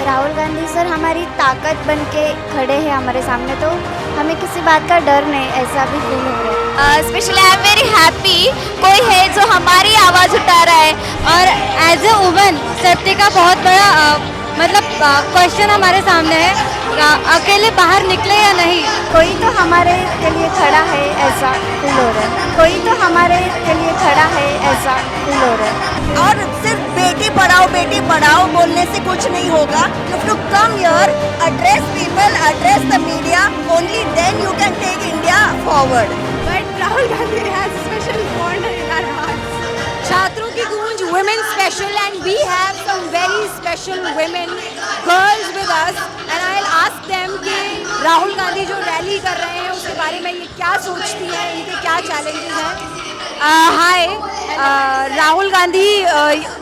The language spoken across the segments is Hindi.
राहुल गांधी सर हमारी ताकत बन के खड़े हैं हमारे सामने, तो हमें किसी बात का डर नहीं, ऐसा भी फील हो रहा है। Specially I am very happy, कोई है जो हमारी आवाज़ उठा रहा है। और एज ए वुमन सेफ्टी का बहुत बड़ा क्वेश्चन हमारे सामने है। अकेले बाहर निकले या नहीं, कोई तो हमारे के लिए खड़ा है, ऐसा फील हो रहा है। कोई तो हमारे के लिए खड़ा है, ऐसा फील हो रहा है। और सिर्फ बेटी पढ़ाओ बोलने से कुछ नहीं होगा। You have to come here, address people, address the media, only then you can take India forward. But Rahul Gandhi has special bond in our hearts. छात्रों की गूंज, women special, and we have some very special women girls with us, and I'll ask them कि राहुल गांधी जो रैली कर रहे हैं उसके बारे में ये क्या सोचती हैं, इनके क्या चैलेंजेस हैं। हाय, राहुल गांधी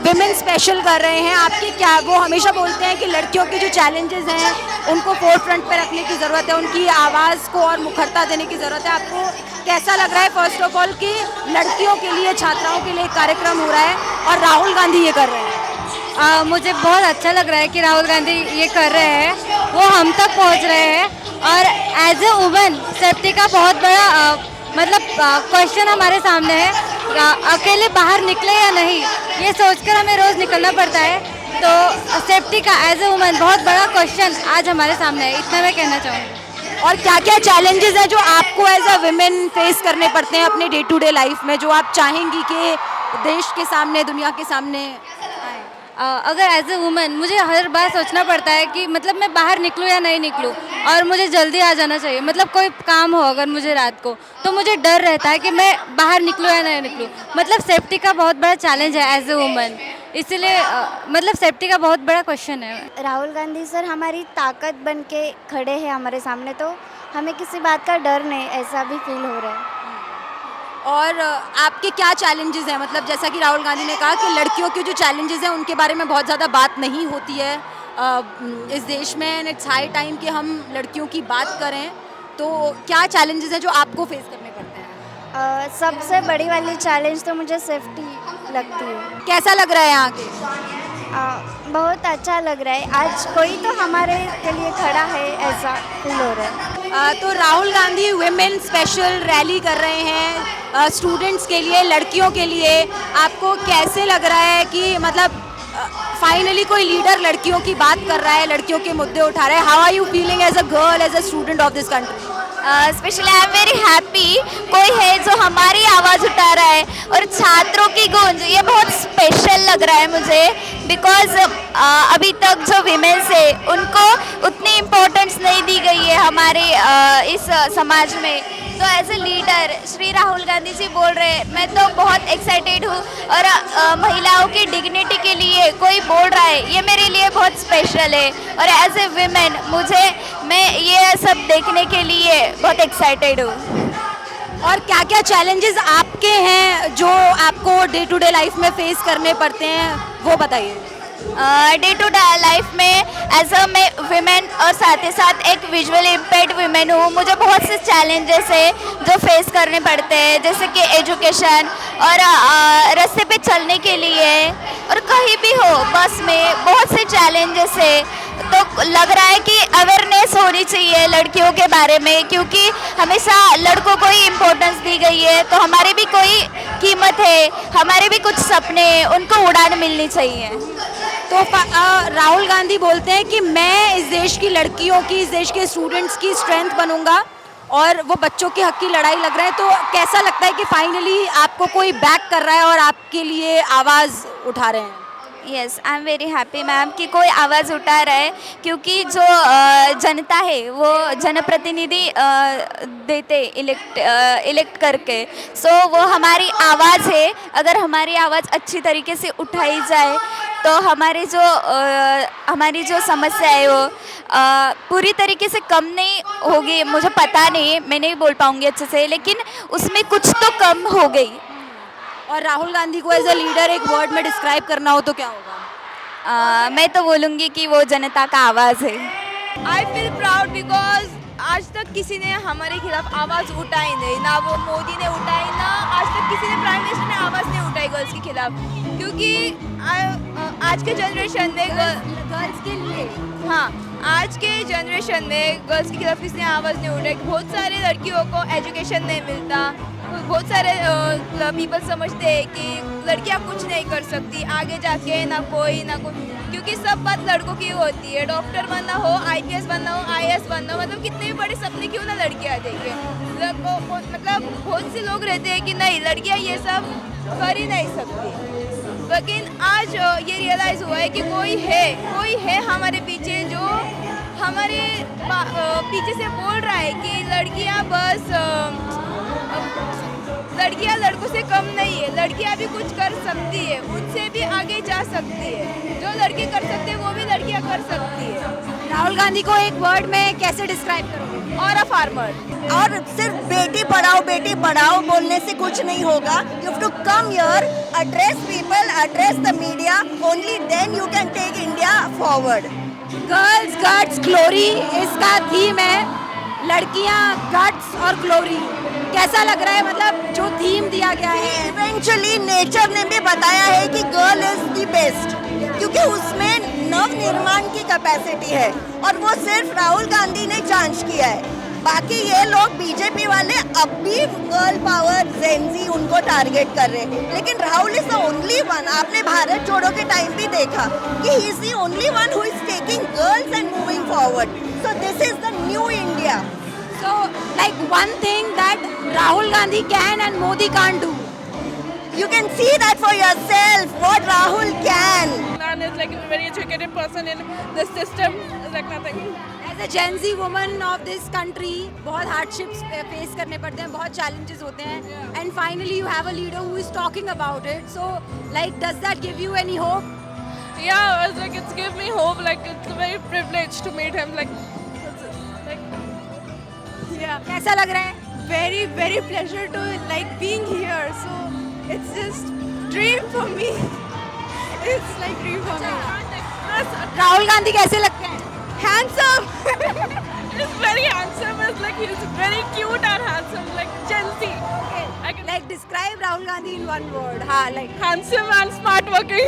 विमेन स्पेशल कर रहे हैं, आपके क्या, वो हमेशा बोलते हैं कि लड़कियों के जो चैलेंजेस हैं उनको फोर फ्रंट पे रखने की ज़रूरत है, उनकी आवाज़ को और मुखरता देने की ज़रूरत है। आपको कैसा लग रहा है फर्स्ट ऑफ ऑल कि लड़कियों के लिए, छात्राओं के लिए एक कार्यक्रम हो रहा है और राहुल गांधी ये कर रहे हैं? मुझे बहुत अच्छा लग रहा है कि राहुल गांधी ये कर रहे हैं, वो हम तक पहुंच रहे हैं। और एज ए वुमन सेफ्टी का बहुत बड़ा क्वेश्चन हमारे सामने है। अकेले बाहर निकले या नहीं, ये सोचकर हमें रोज़ निकलना पड़ता है। तो सेफ्टी का एज ए वुमन बहुत बड़ा क्वेश्चन आज हमारे सामने है, इतना मैं कहना चाहूँगी। और क्या क्या चैलेंजेस हैं जो आपको एज अ विमेन फेस करने पड़ते हैं अपने डे टू डे लाइफ में, जो आप चाहेंगी कि देश के सामने, दुनिया के सामने आए? अगर एज ए वुमन मुझे हर बार सोचना पड़ता है कि मैं बाहर निकलूँ या नहीं निकलूँ, और मुझे जल्दी आ जाना चाहिए। कोई काम हो अगर मुझे रात को, तो मुझे डर रहता है कि मैं बाहर निकलूँ या नहीं निकलूँ। सेफ्टी का बहुत बड़ा चैलेंज है एज ए वुमन, इसीलिए सेफ्टी का बहुत बड़ा क्वेश्चन है। राहुल गांधी सर हमारी ताकत बन के खड़े हैं हमारे सामने, तो हमें किसी बात का डर नहीं, ऐसा भी फील हो रहा है। और आपके क्या चैलेंजेस हैं, जैसा कि राहुल गांधी ने कहा कि लड़कियों के जो चैलेंजेस हैं उनके बारे में बहुत ज़्यादा बात नहीं होती है इस देश में, एंड इट्स हाई टाइम कि हम लड़कियों की बात करें। तो क्या चैलेंजेस हैं जो आपको फेस करने पड़ते हैं? सबसे बड़ी वाली चैलेंज तो मुझे सेफ्टी लगती है। कैसा लग रहा है यहाँ के? बहुत अच्छा लग रहा है, आज कोई तो हमारे के लिए खड़ा है, ऐसा फील हो रहा है। तो Rahul Gandhi women special rally कर रहे हैं स्टूडेंट्स के लिए, लड़कियों के लिए। आपको कैसे लग रहा है कि फाइनली कोई लीडर लड़कियों की बात कर रहा है, लड़कियों के मुद्दे उठा रहा है? How are you feeling as a girl, as a student of this country? Specially I am very happy, कोई है जो हमारी आवाज़ उठा रहा है और छात्रों की गूंज, ये बहुत स्पेशल लग रहा है मुझे, बिकॉज अभी तक जो विमेन्स है उनको उतनी इम्पोर्टेंस नहीं दी गई है हमारे इस समाज में। तो as a leader Shri Rahul Gandhi ji बोल रहे हैं, मैं तो बहुत एक्साइटेड हूँ, और महिलाओं की डिग्निटी के लिए कोई बोल रहा है, ये मेरे लिए बहुत स्पेशल है। और एज ए विमेन मैं ये सब देखने के लिए बहुत एक्साइटेड हूँ। और क्या क्या चैलेंजेस आपके हैं जो आपको डे टू डे लाइफ में फेस करने पड़ते हैं, वो बताइए। डे टू डे लाइफ में एज अ मैं विमेन और साथ ही साथ एक विजुअली इम्पेयर्ड विमेन हूँ, मुझे बहुत से चैलेंजेस है जो फेस करने पड़ते हैं, जैसे कि एजुकेशन और रास्ते पे चलने के लिए, और कहीं भी हो बस में बहुत से चैलेंजेस है। तो लग रहा है कि अवेयरनेस होनी चाहिए लड़कियों के बारे में, क्योंकि हमेशा लड़कों को ही इम्पोर्टेंस दी गई है, तो हमारी भी कोई कीमत है, हमारे भी कुछ सपने हैं, उनको उड़ान मिलनी चाहिए। तो राहुल गांधी बोलते हैं कि मैं इस देश की लड़कियों की, इस देश के स्टूडेंट्स की स्ट्रेंथ बनूंगा, और वो बच्चों के हक की लड़ाई लग रहा है। तो कैसा लगता है कि फाइनली आपको कोई बैक कर रहा है और आपके लिए आवाज़ उठा रहे हैं? Yes, I am very happy ma'am कि कोई आवाज़ उठा रहा है, क्योंकि जो जनता है वो जनप्रतिनिधि देते इलेक्ट करके, सो वो हमारी आवाज़ है। अगर हमारी आवाज़ अच्छी तरीके से उठाई जाए तो हमारी जो समस्या है वो पूरी तरीके से कम नहीं होगी, मुझे पता नहीं, मैं नहीं बोल पाऊँगी अच्छे से, लेकिन उसमें कुछ तो कम हो गई। और राहुल गांधी को एज अ लीडर एक वर्ड में डिस्क्राइब करना हो तो क्या होगा? मैं तो बोलूँगी कि वो जनता का आवाज़ है। आई फील प्राउड बिकॉज आज तक किसी ने हमारे खिलाफ आवाज़ उठाई नहीं, ना वो मोदी ने उठाई, ना आज तक किसी ने प्राइम मिनिस्टर ने आवाज़ नहीं उठाई गर्ल्स के खिलाफ, क्योंकि आज के जनरेशन में गर्ल्स के लिए हाँ, आज के जनरेशन में गर्ल्स के खिलाफ किसने आवाज़ नहीं उठाई। बहुत सारे लड़कियों को एजुकेशन नहीं मिलता। बहुत सारे पीपल समझते हैं कि लड़कियां कुछ नहीं कर सकती आगे जाके, ना कोई, क्योंकि सब बात लड़कों की होती है। डॉक्टर बनना हो, IPS बनना हो, IAS बनना हो, मतलब कितने भी बड़े सपने क्यों ना लड़कियां देखें। मतलब बहुत से लोग रहते हैं कि नहीं, लड़कियां ये सब कर ही नहीं सकती। लेकिन आज ये रियलाइज़ हुआ है कि कोई है हमारे पीछे, जो हमारे पीछे से बोल रहा है कि लड़कियां लड़कों से कम नहीं है, लड़कियां भी कुछ कर सकती है, उनसे भी आगे जा सकती है। जो लड़के कर सकते हैं वो भी लड़कियां कर सकती है। राहुल गांधी को एक वर्ड में कैसे डिस्क्राइब करोगे? और अ फार्मर। और सिर्फ बेटी पढ़ाओ बोलने से कुछ नहीं होगा. You have to come here, address people, address the media. Only then you can take India forward. Girls guts glory इसका थीम है, लड़कियां गट्स और ग्लोरी। कैसा लग रहा है, मतलब जो थीम दिया गया है? इवेंचुअली नेचर ने भी बताया है कि गर्ल इज द बेस्ट, क्योंकि उसमें नव निर्माण की कैपेसिटी है और वो सिर्फ राहुल गांधी ने जांच किया है. बाकी ये लोग बीजेपी वाले अब भी गर्ल पावर जेनजी उनको टारगेट कर रहे हैं, लेकिन Rahul is the only one. आपने भारत जोड़ो के टाइम भी देखा कि he is the only one who is taking girls and moving forward. So this is the new India. So, like one thing that Rahul Gandhi can and Modi can't do. You can see that for yourself what Rahul can. Man is like a very educated person in this system is like nothing. As a Gen Z woman of this country, बहुत hardships face करने पड़ते हैं, बहुत challenges होते हैं, and finally you have a leader who is talking about it. So, like, does that give you any hope? Yeah, it's like it's give me hope. Like it's a very privilege to meet him. Like Yeah, कैसा लग रहा है? very very pleasure to like being here. So it's just dream for me. It's like dream for me. Rahul Gandhi कैसे लगते हैं? Handsome. he's very handsome. It's like he's very cute and handsome. Like Gen Z. I can Like describe Rahul Gandhi in one word. हाँ, like handsome and smart working.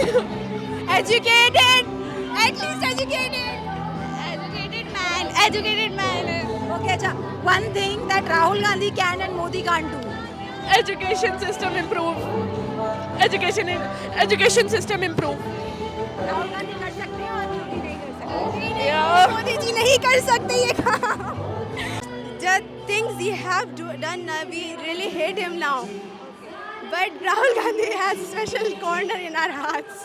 Educated. At least educated. Educated man. okay, अच्छा. One thing that Rahul Gandhi can and Modi can't do. Education system improve. Education system improve. Rahul Gandhi कर सकते हैं और मोदी नहीं कर सकते. Yeah. मोदी जी नहीं कर सकते ये काम. The things he have done, we really hate him now. But Rahul Gandhi has special corner in our hearts.